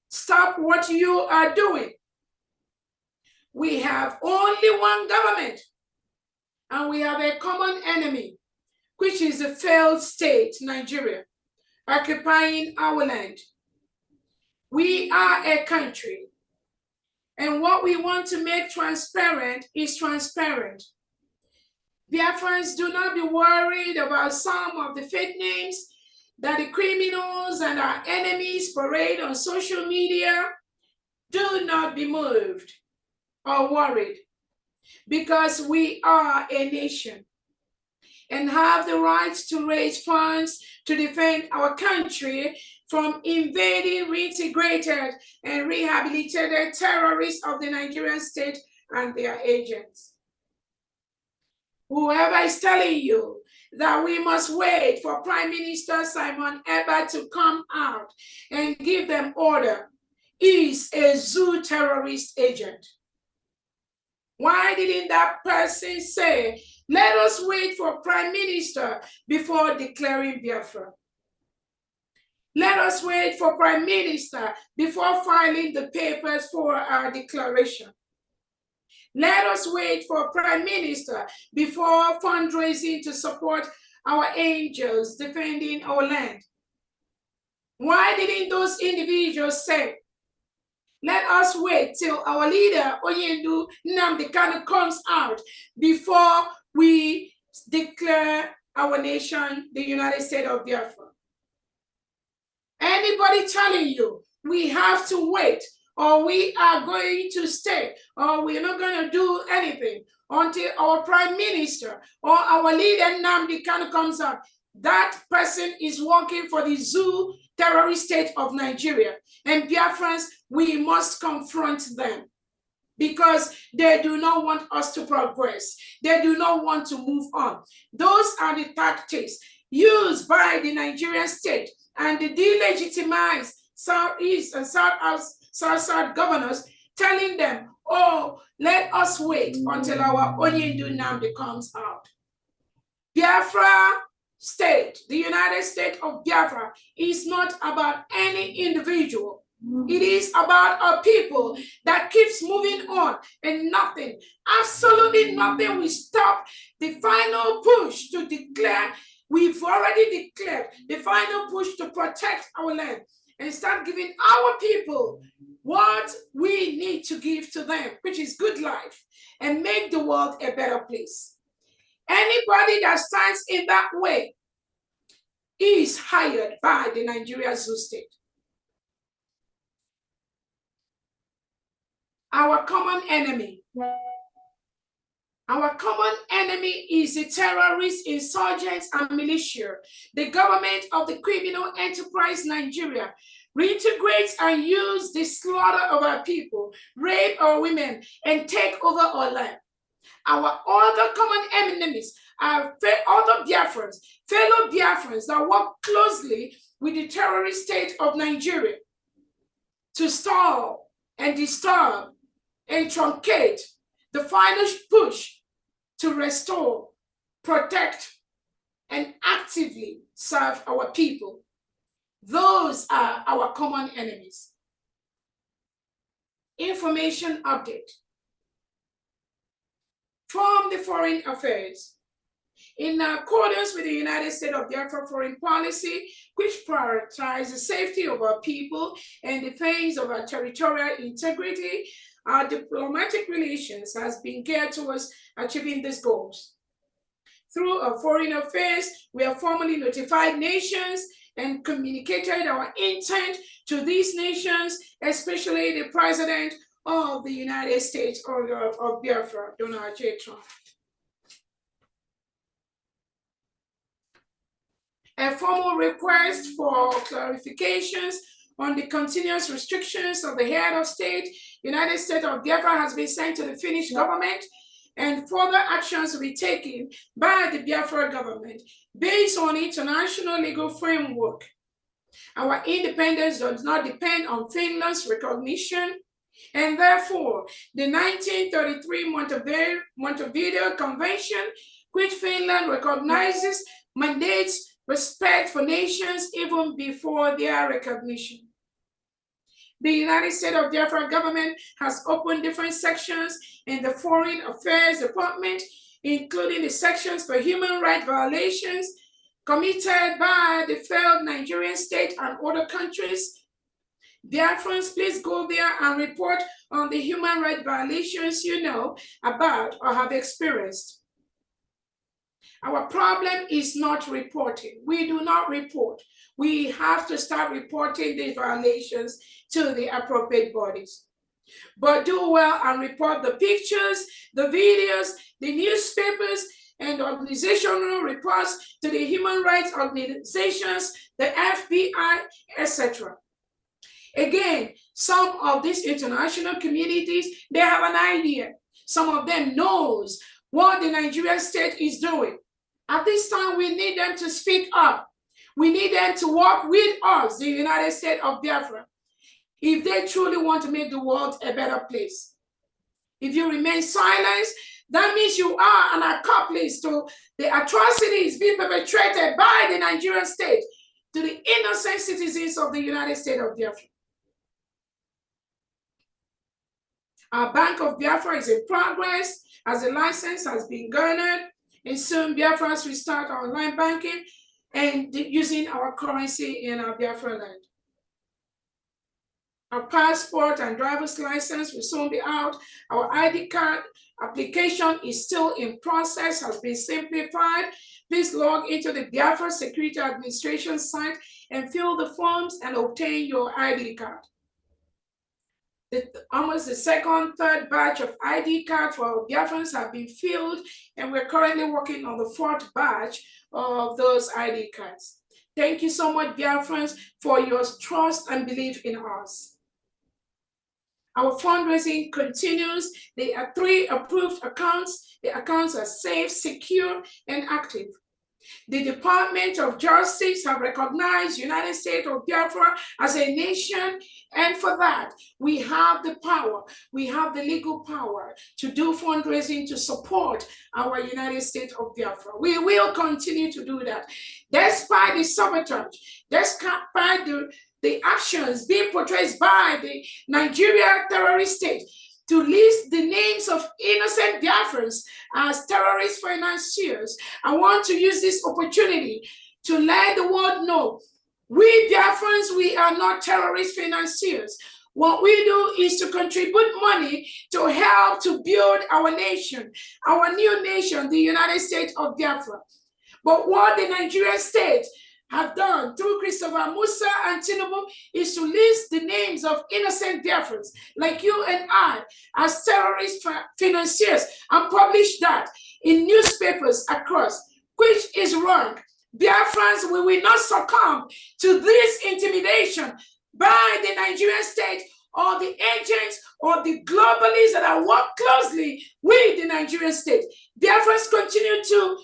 Stop what you are doing. We have only one government, and we have a common enemy, which is the failed state, Nigeria, occupying our land. We are a country, and what we want to make transparent is transparent. Biafrans, do not be worried about some of the fake names that the criminals and our enemies parade on social media. Do not be moved or worried, because we are a nation and have the right to raise funds to defend our country from invading, reintegrated, and rehabilitated terrorists of the Nigerian state and their agents. Whoever is telling you that we must wait for Prime Minister Simon Ekpa to come out and give them order is a zoo terrorist agent. Why didn't that person say, let us wait for Prime Minister before declaring Biafra? Let us wait for Prime Minister before filing the papers for our declaration. Let us wait for Prime Minister before fundraising to support our angels defending our land. Why didn't those individuals say, let us wait till our leader, Onyendu Nnamdi Kanu, comes out before we declare our nation the United States of Biafra? Anybody telling you we have to wait, or we are going to stay, or we're not going to do anything until our Prime Minister or our leader Nnamdi Kanu comes out, that person is working for the zoo terrorist state of Nigeria. And Biafrans, we must confront them, because they do not want us to progress. They do not want to move on. Those are the tactics used by the Nigerian state and the delegitimized Southeast and South governors, telling them, oh, let us wait until our Onyendu Nnamdi comes out. Biafra state, the United States of Biafra, is not about any individual. It is about a people that keeps moving on, and nothing, absolutely nothing will stop the final push to declare. We've already declared the final push to protect our land. and start giving our people what we need to give to them, which is good life, and make the world a better place. Anybody that stands in that way is hired by the Nigeria Zoo state. Our common enemy. Our common enemy is the terrorists, insurgents, and militia. The government of the criminal enterprise Nigeria reintegrates and use the slaughter of our people, rape our women, and take over our land. Our other common enemies are other Biafrans, fellow Biafrans that work closely with the terrorist state of Nigeria to stall and disturb and truncate the final push to restore, protect, and actively serve our people. Those are our common enemies. Information update from the Foreign Affairs. In accordance with the United States of Biafra foreign policy, which prioritizes the safety of our people and defense of our territorial integrity, our diplomatic relations has been geared towards achieving these goals. Through our foreign affairs, we have formally notified nations and communicated our intent to these nations, especially the President of the United States of Biafra, Donald J. Trump. A formal request for clarifications on the continuous restrictions of the head of state, United States of Biafra, has been sent to the Finnish government, and further actions will be taken by the Biafra government based on international legal framework. Our independence does not depend on Finland's recognition, and therefore the 1933 Montevideo Convention, which Finland recognizes, mandates respect for nations even before their recognition. The United States of Biafra government has opened different sections in the Foreign Affairs Department, including the sections for human rights violations committed by the failed Nigerian state and other countries. Biafrans, please go there and report on the human rights violations you know about or have experienced. Our problem is not reporting. We do not report. We have to start reporting these violations to the appropriate bodies. But do well and report the pictures, the videos, the newspapers, and organizational reports to the human rights organizations, the FBI, etc. Again, some of these international communities, they have an idea. Some of them knows what the Nigerian state is doing. At this time, we need them to speak up. We need them to work with us, the United States of Biafra, if they truly want to make the world a better place. If you remain silent, that means you are an accomplice to the atrocities being perpetrated by the Nigerian state to the innocent citizens of the United States of Biafra. Our Bank of Biafra is in progress as the license has been garnered, and soon Biafrans will start online banking and using our currency in our Biafra land. Our passport and driver's license will soon be out. Our ID card application is still in process, has been simplified. Please log into the Biafra Security Administration site and fill the forms and obtain your ID card. Almost the second, third batch of ID card for our Biafrans have been filled, and we're currently working on the fourth batch of those ID cards. Thank you so much, Biafrans, for your trust and belief in us. Our fundraising continues. There are 3 approved accounts. The accounts are safe, secure, and active. The Department of Justice have recognized United States of Biafra as a nation, and for that, we have the power, we have the legal power to do fundraising to support our United States of Biafra. We will continue to do that. Despite the sabotage, despite the actions being portrayed by the Nigeria terrorist state to list the names of innocent Biafrans as terrorist financiers, I want to use this opportunity to let the world know We Biafrans, we are not terrorist financiers. What we do is to contribute money to help to build our nation, our new nation, the United States of Biafra. But what the Nigerian state have done through Christopher Musa and Tinubu is to list the names of innocent Biafrans like you and I as terrorist financiers and publish that in newspapers across, which is wrong. Biafrans, we will not succumb to this intimidation by the Nigerian state or the agents or the globalists that are work closely with the Nigerian state. Biafrans continue to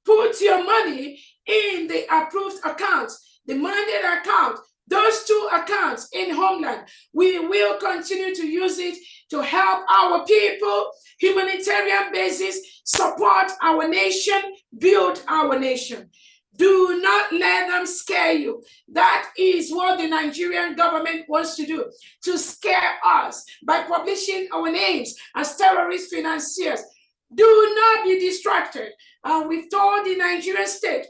put your money in the approved accounts, the mandate account, those two accounts in Homeland. We will continue to use it to help our people, humanitarian basis, support our nation, build our nation. Do not let them scare you. That is what the Nigerian government wants to do, to scare us by publishing our names as terrorist financiers. Do not be distracted. We've told the Nigerian state,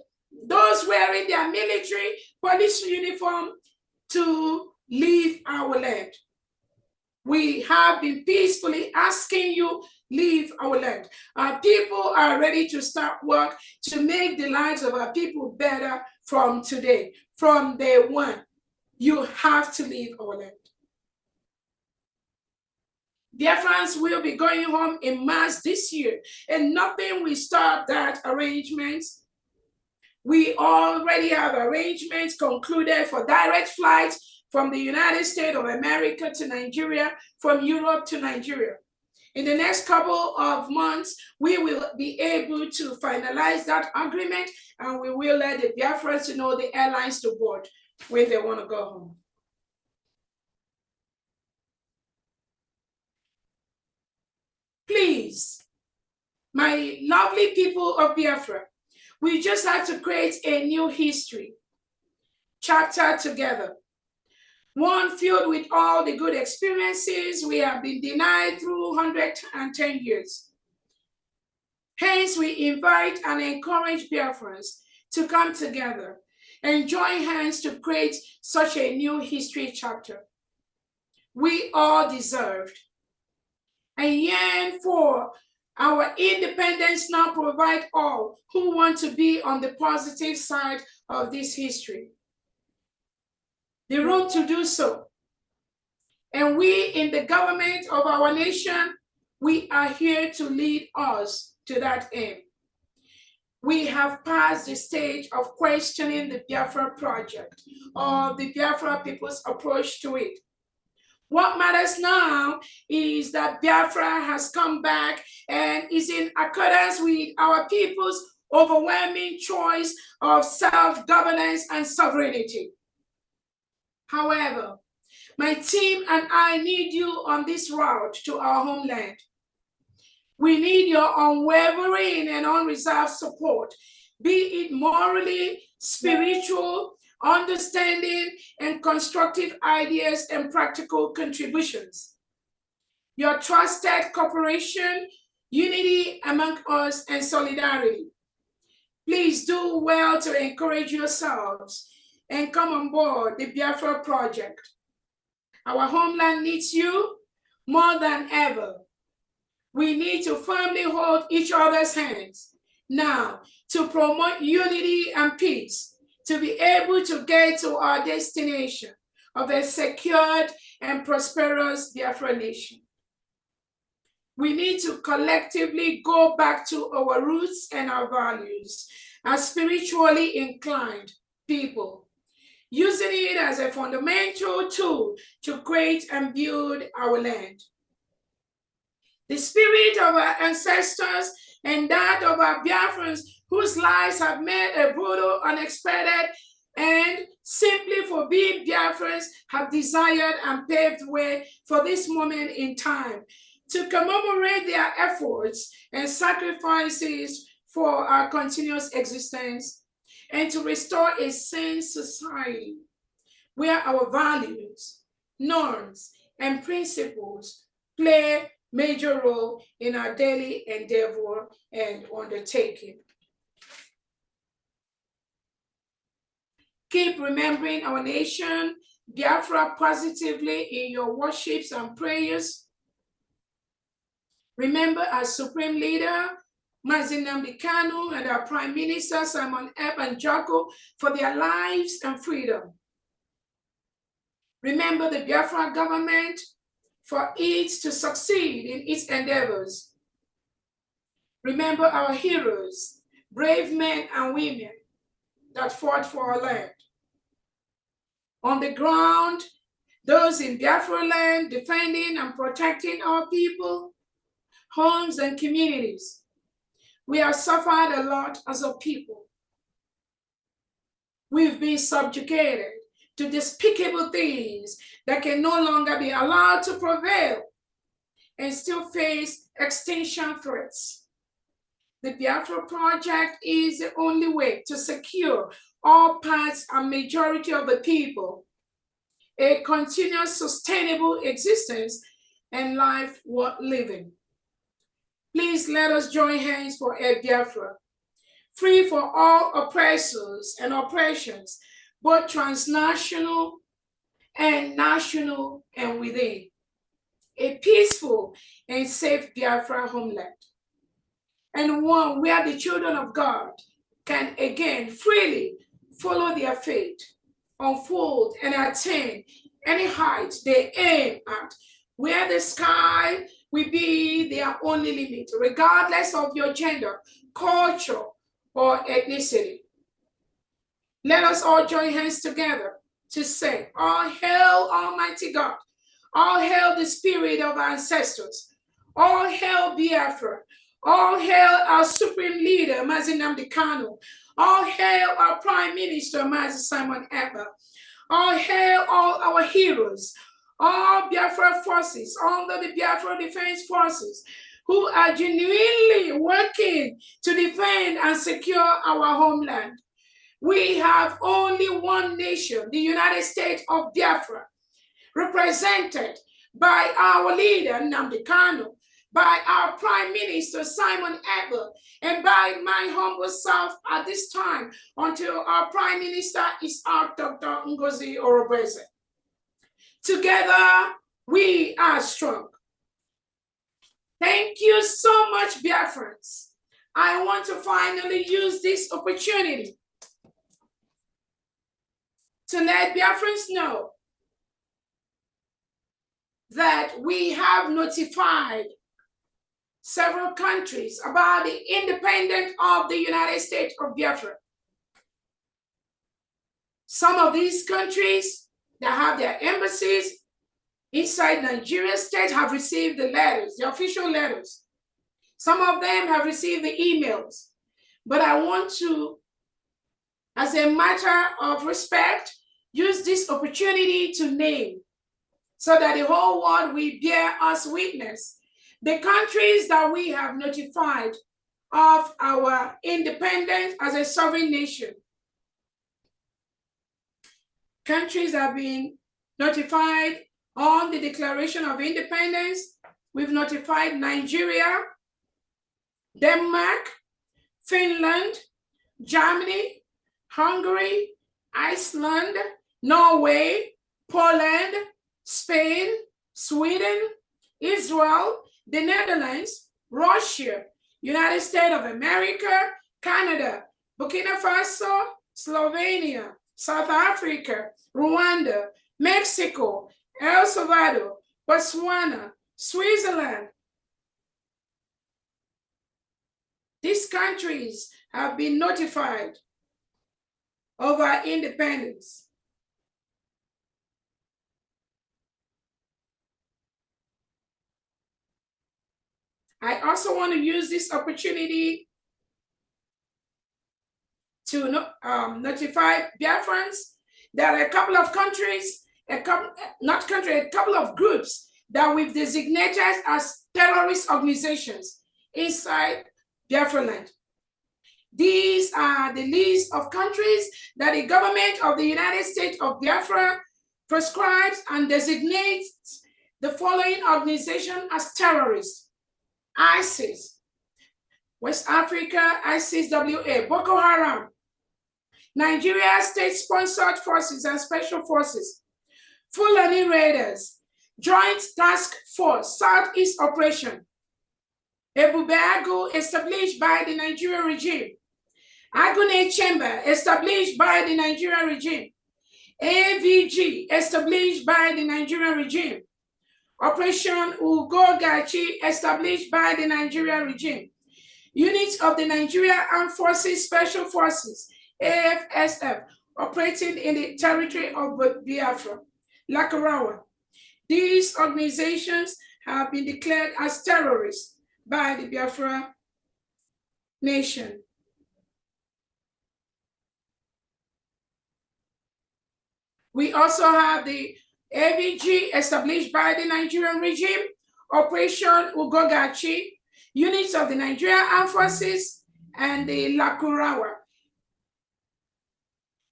those wearing their military police uniform, to leave our land. We have been peacefully asking you, leave our land. Our people are ready to start work to make the lives of our people better from today, from day one. You have to leave our land. Biafrans will be going home in March this year, and nothing will stop that arrangement. We already have arrangements concluded for direct flights from the United States of America to Nigeria, from Europe to Nigeria. In the next couple of months, we will be able to finalize that agreement, and we will let the Biafrans know the airlines to board when they want to go home. Please, my lovely people of Biafra, we just have to create a new history chapter together. One filled with all the good experiences we have been denied through 110 years. Hence, we invite and encourage Biafrans to come together and join hands to create such a new history chapter. We all deserved and yearn for our independence now provide all who want to be on the positive side of this history the room to do so. And we in the government of our nation, we are here to lead us to that aim. We have passed the stage of questioning the Biafra project or the Biafra people's approach to it. What matters now is that Biafra has come back and is in accordance with our people's overwhelming choice of self-governance and sovereignty. However, my team and I need you on this route to our homeland. We need your unwavering and unreserved support, be it morally, spiritual, understanding, and constructive ideas and practical contributions. Your trusted cooperation, unity among us, and solidarity. Please do well to encourage yourselves and come on board the Biafra project. Our homeland needs you more than ever. We need to firmly hold each other's hands now to promote unity and peace, to be able to get to our destination of a secured and prosperous Biafra nation. We need to collectively go back to our roots and our values as spiritually inclined people, using it as a fundamental tool to create and build our land. The spirit of our ancestors and that of our Biafrans whose lives have met a brutal, unexpected, and simply for being Biafrans have desired and paved way for this moment in time to commemorate their efforts and sacrifices for our continuous existence and to restore a sane society where our values, norms, and principles play major role in our daily endeavor and undertaking. Keep remembering our nation, Biafra, positively in your worships and prayers. Remember our Supreme Leader, Mazi Nnamdi Kanu, and our Prime Minister, Simon Ekpa Njoko, for their lives and freedom. Remember the Biafra government for it to succeed in its endeavors. Remember our heroes, brave men and women that fought for our land. On the ground, those in Biafra land defending and protecting our people, homes and communities. We have suffered a lot as a people. We've been subjugated to despicable things that can no longer be allowed to prevail and still face extinction threats. The Biafra Project is the only way to secure all parts and majority of the people a continuous sustainable existence and life worth living. Please let us join hands for a Biafra, free for all oppressors and oppressions, both transnational and national and within. A peaceful and safe Biafra homeland, and one where the children of God can again freely follow their faith, unfold and attain any height they aim at, where the sky will be their only limit, regardless of your gender, culture, or ethnicity. Let us all join hands together to say, all hail Almighty God, all hail the spirit of our ancestors, all hail Biafra, all hail our supreme leader, Mazi Nnamdi Kanu, all hail our Prime Minister, Mazi Simon Ekpa, all hail all our heroes, all Biafra forces under the Biafra Defense Forces who are genuinely working to defend and secure our homeland. We have only one nation, the United States of Biafra, represented by our leader, Nnamdi Kanu, by our Prime Minister, Simon Ekpa, and by my humble self at this time, until our Prime Minister is out, Dr. Ngozi Orabueze. Together, we are strong. Thank you so much, Biafrans. I want to finally use this opportunity to let Biafrans know that we have notified several countries about the independence of the United States of Biafra. Some of these countries that have their embassies inside Nigeria state have received the letters, the official letters. Some of them have received the emails. But I want to, as a matter of respect, use this opportunity to name so that the whole world will bear us witness the countries that we have notified of our independence as a sovereign nation. Countries have been notified on the Declaration of Independence. We've notified Nigeria, Denmark, Finland, Germany, Hungary, Iceland, Norway, Poland, Spain, Sweden, Israel, the Netherlands, Russia, United States of America, Canada, Burkina Faso, Slovenia, South Africa, Rwanda, Mexico, El Salvador, Botswana, Switzerland. These countries have been notified of our independence. I also want to use this opportunity to notify Biafrans that a couple of countries, a couple of groups that we've designated as terrorist organizations inside Biafra land. These are the list of countries that the government of the United States of Biafra prescribes and designates the following organization as terrorists: ISIS, West Africa, ISIS-WA, Boko Haram, Nigeria state-sponsored forces and special forces, Fulani Raiders, Joint Task Force, Southeast Operation, Ebubeagu, established by the Nigerian regime, Agune Chamber, established by the Nigerian regime, AVG, established by the Nigerian regime, Operation Ugogachi, established by the Nigerian regime, units of the Nigeria Armed Forces Special Forces, AFSF, operating in the territory of Biafra, Lakurawa. These organizations have been declared as terrorists by the Biafra nation. We also have the AVG, established by the Nigerian regime, Operation Ugogachi, units of the Nigerian Armed Forces, and the Lakurawa.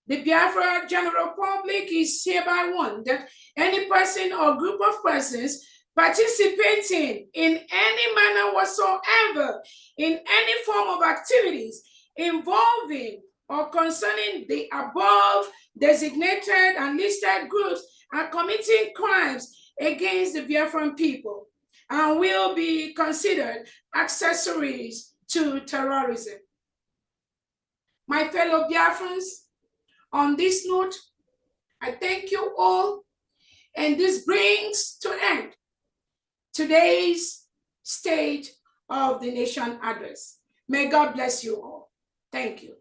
The Biafra general public is hereby warned that any person or group of persons participating in any manner whatsoever in any form of activities involving or concerning the above designated and listed groups are committing crimes against the Biafran people and will be considered accessories to terrorism. My fellow Biafrans, on this note, I thank you all, and this brings to end today's State of the Nation address. May God bless you all. Thank you.